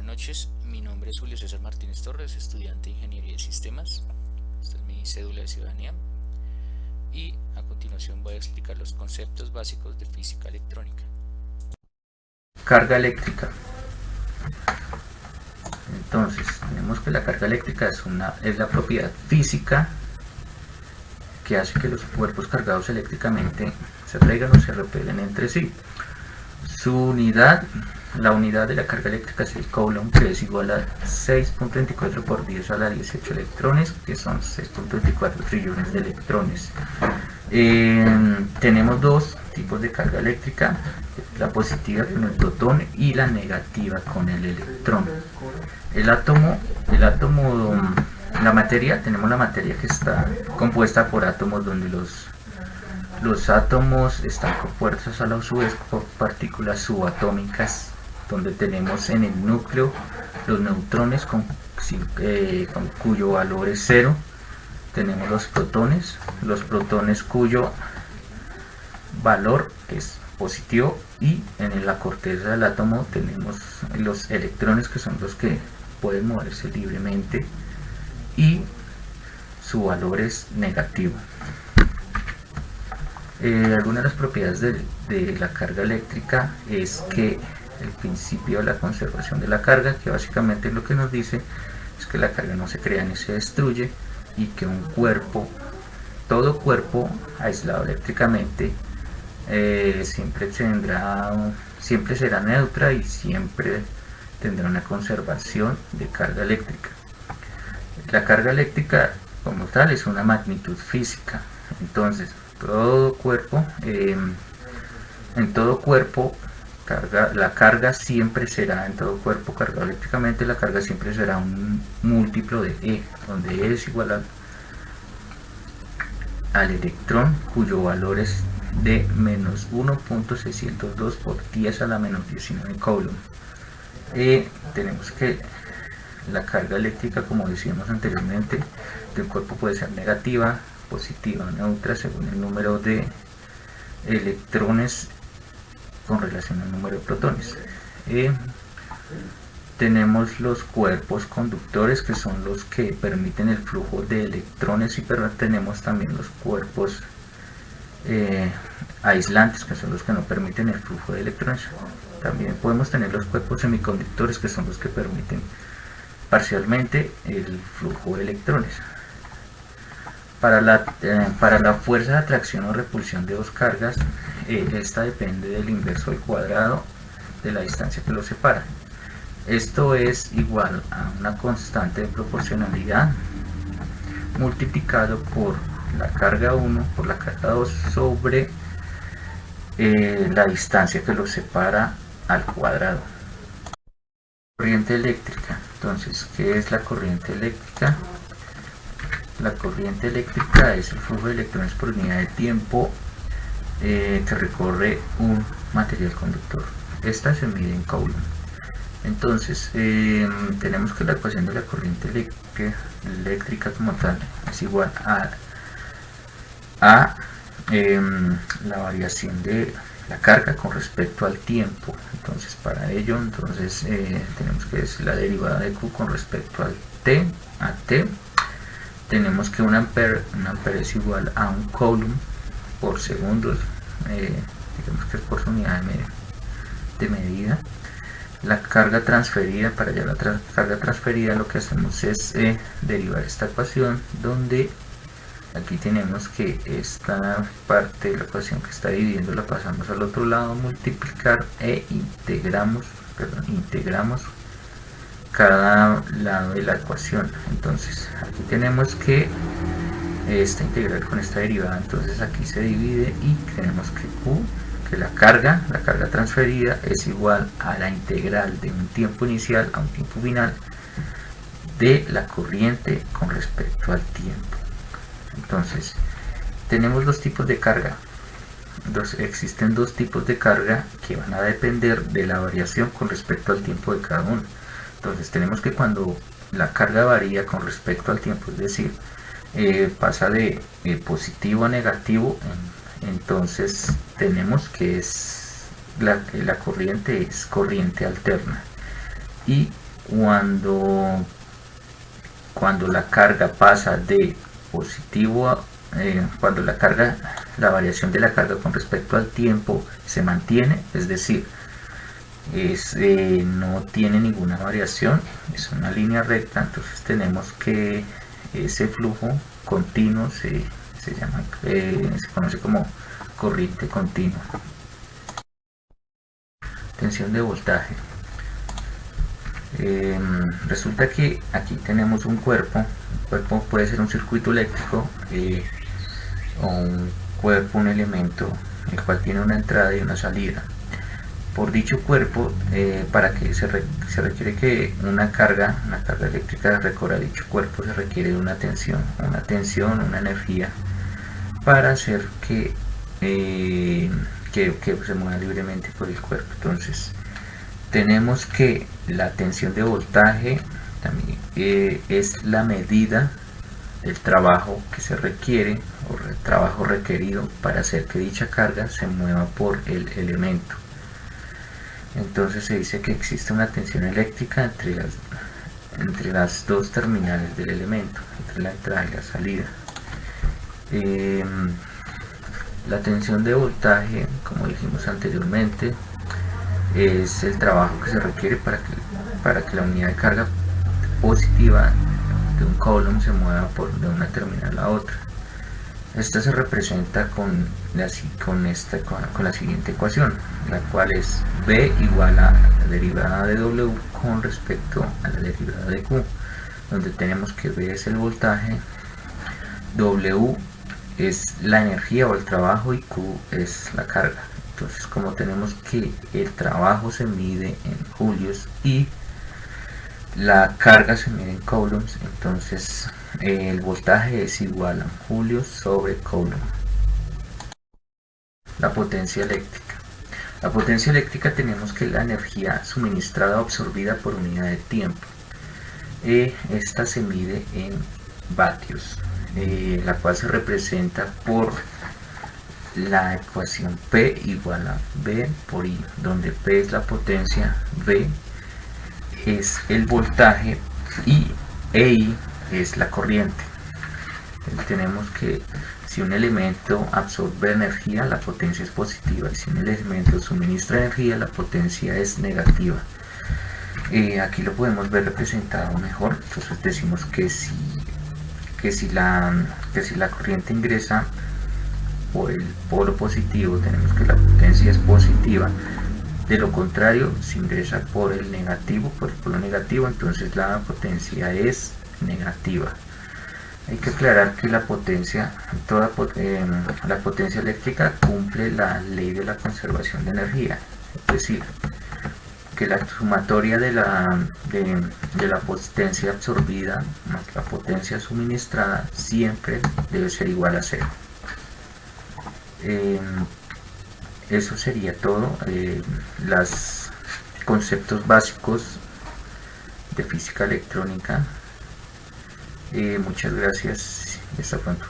noches, mi nombre es Julio César Martínez Torres, estudiante de Ingeniería de Sistemas. Esta es mi cédula de ciudadanía. Y a continuación voy a explicar los conceptos básicos de física electrónica. Carga eléctrica. Entonces, tenemos que la carga eléctrica es la propiedad física que hace que los cuerpos cargados eléctricamente se atraigan o se repelen entre sí. La unidad de la carga eléctrica es el coulomb, que es igual a 6.24 por 10 a la 18 electrones, que son 6.24 trillones de electrones. Tenemos dos tipos de carga eléctrica, la positiva con el protón y la negativa con el electrón. La materia, tenemos la materia que está compuesta por átomos donde los átomos están compuestos a su vez por partículas subatómicas, donde tenemos en el núcleo los neutrones con cuyo valor es 0. Tenemos los protones cuyo valor es positivo, y en la corteza del átomo tenemos los electrones, que son los que pueden moverse libremente y su valor es negativo. Algunas de las propiedades de la carga eléctrica es que el principio de la conservación de la carga, que básicamente lo que nos dice es que la carga no se crea ni se destruye, y que todo cuerpo aislado eléctricamente siempre será neutra y siempre tendrá una conservación de carga eléctrica. La carga eléctrica como tal es una magnitud física. Entonces, en todo cuerpo la carga siempre será, en todo cuerpo cargado eléctricamente, la carga siempre será un múltiplo de E, donde E es igual al electrón, cuyo valor es de menos 1.602 por 10 a la menos 19 coulomb. Tenemos que la carga eléctrica, como decíamos anteriormente, del cuerpo puede ser negativa, positiva o neutra según el número de electrones con relación al número de protones. Tenemos los cuerpos conductores, que son los que permiten el flujo de electrones, y tenemos también los cuerpos aislantes, que son los que no permiten el flujo de electrones. También podemos tener los cuerpos semiconductores, que son los que permiten parcialmente el flujo de electrones. Para la fuerza de atracción o repulsión de dos cargas, esta depende del inverso al cuadrado de la distancia que los separa. Esto es igual a una constante de proporcionalidad multiplicado por la carga 1 por la carga 2 sobre la distancia que los separa al cuadrado. Corriente eléctrica. Entonces, ¿qué es la corriente eléctrica? La corriente eléctrica es el flujo de electrones por unidad de tiempo que recorre un material conductor. Esta se mide en coulomb. Entonces, tenemos que la ecuación de la corriente eléctrica como tal es igual a la variación de la carga con respecto al tiempo. Entonces, para ello, tenemos que decir la derivada de Q con respecto al T. Tenemos que un ampere es igual a un coulomb por segundos, digamos que es por su unidad de medida. La carga transferida, para hallar la carga transferida, lo que hacemos es derivar esta ecuación, donde aquí tenemos que esta parte de la ecuación que está dividiendo la pasamos al otro lado, multiplicar e integramos cada lado de la ecuación. Entonces aquí tenemos que esta integral con esta derivada, entonces aquí se divide y tenemos que Q, que la carga transferida es igual a la integral de un tiempo inicial a un tiempo final de la corriente con respecto al tiempo. Entonces tenemos dos tipos de carga. Existen dos tipos de carga que van a depender de la variación con respecto al tiempo de cada uno. Entonces tenemos que cuando la carga varía con respecto al tiempo, es decir, pasa de positivo a negativo, entonces tenemos que la corriente es corriente alterna. Y cuando la carga pasa de positivo a cuando la variación de la carga con respecto al tiempo se mantiene, es decir, no tiene ninguna variación, es una línea recta, entonces tenemos que ese flujo continuo se conoce como corriente continua. Tensión de voltaje. Resulta que aquí tenemos un cuerpo. Un cuerpo puede ser un circuito eléctrico o un elemento el cual tiene una entrada y una salida. Por dicho cuerpo, para que se requiere que una carga eléctrica recorra dicho cuerpo, se requiere una tensión, una energía para hacer que se mueva libremente por el cuerpo. Entonces tenemos que la tensión de voltaje también es la medida del trabajo que se requiere o el trabajo requerido para hacer que dicha carga se mueva por el elemento. Entonces se dice que existe una tensión eléctrica entre las dos terminales del elemento, entre la entrada y la salida. La tensión de voltaje, como dijimos anteriormente, es el trabajo que se requiere para que la unidad de carga positiva de un coulomb se mueva de una terminal a otra. Esta se representa con la siguiente ecuación, la cual es B igual a la derivada de W con respecto a la derivada de Q, donde tenemos que B es el voltaje, W es la energía o el trabajo y Q es la carga. Entonces, como tenemos que el trabajo se mide en julios y la carga se mide en coulombs, entonces el voltaje es igual a julios sobre coulomb. La potencia eléctrica. La potencia eléctrica tenemos que la energía suministrada o absorbida por unidad de tiempo. Esta se mide en vatios, la cual se representa por la ecuación P igual a V por I, donde P es la potencia, V es el voltaje y I es la corriente. Entonces tenemos que si un elemento absorbe energía, la potencia es positiva, y si un elemento suministra energía, la potencia es negativa. Aquí lo podemos ver representado mejor. Entonces decimos que si la corriente ingresa por el polo positivo, tenemos que la potencia es positiva. De lo contrario, si ingresa por el polo negativo, entonces la potencia es negativa. Hay que aclarar que la potencia eléctrica cumple la ley de la conservación de energía, es decir, que la sumatoria de la potencia absorbida más la potencia suministrada siempre debe ser igual a 0. Eso sería todo. Los conceptos básicos de física electrónica. Muchas gracias y hasta pronto.